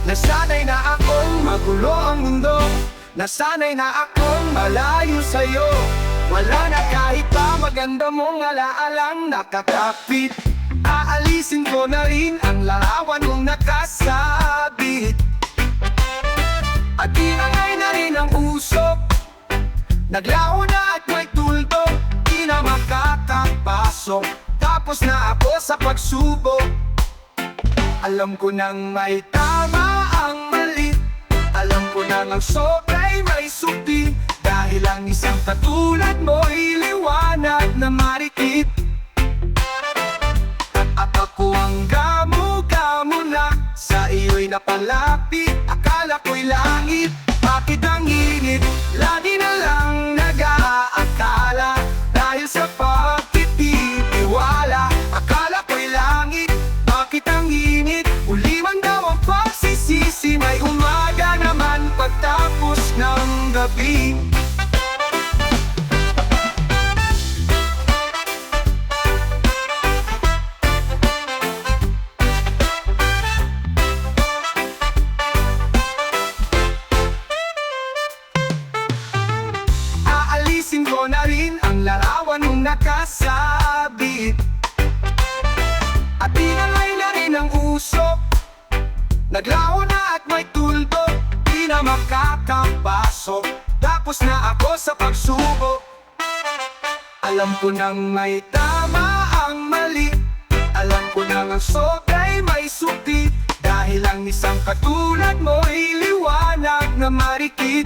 Nasanay na akong magulo ang mundo, nasanay na akong malayo sa'yo. Wala na kahit pa maganda mong alaalang nakakapit. Aalisin ko na rin ang larawan mong nakasabit. At tinangay na rin ang usok, naglaho na at may tuldok, di na makakapasok. Tapos na ako sa pagsubok. Alam ko nang may tama ang mali, alam ko nang ang sobra'y may suti. Dahil ang isang katulad mo'y liwanag na marikit. At ako ang gamo-gamo na sa iyo'y napalapit. Akala ko'y langit, bakit ang init? Lagi na lang nag-aakala dahil sa pagtitiwala. Akala ko'y langit, bakit ang init? Uliman daw ang pagsisisi, may umaga naman pagtapos ng gabi. Aalisin ko na rin ang larawan mong nakasabit. At tinangay na rin ang usok, naglaho na at may tuldok, di na makakapasok. Tapos na ako sa pagsubok. Alam ko nang may tama ang mali, alam ko nang ang sobra'y may suti. Dahil ang isang katulad mo'y liwanag na marikit.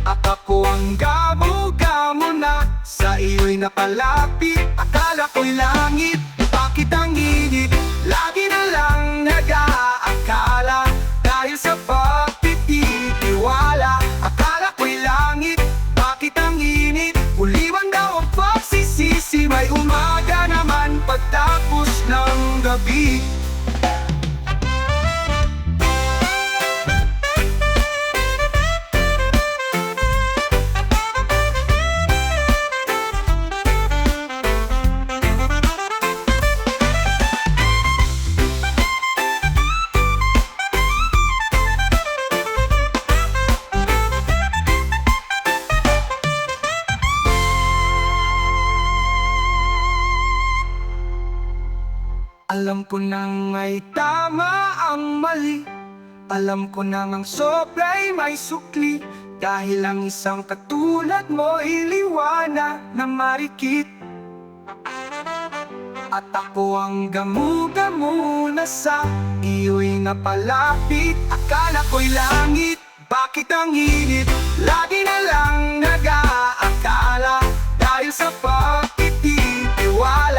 At ako ang gamo-gamo na sa iyo'y napalapit. Akala ko'y langit, bakit ang init? Lagi na lang nag-aakala dahil sa pagtitiwala. Akala ko'y langit, bakit ang init? Uliwan daw ang pagsisisi, may umaga naman pagtapos ng gabi. Alam ko nang may tama ang mali, alam ko nang ang sobra'y may sukli. Dahil ang isang katulad mo'y liwanag na marikit. At ako ang gamo-gamo na sa iyo'y napalapit. Akala ko'y langit, bakit ang init? Lagi na lang nag-aakala dahil sa pagtitiwala.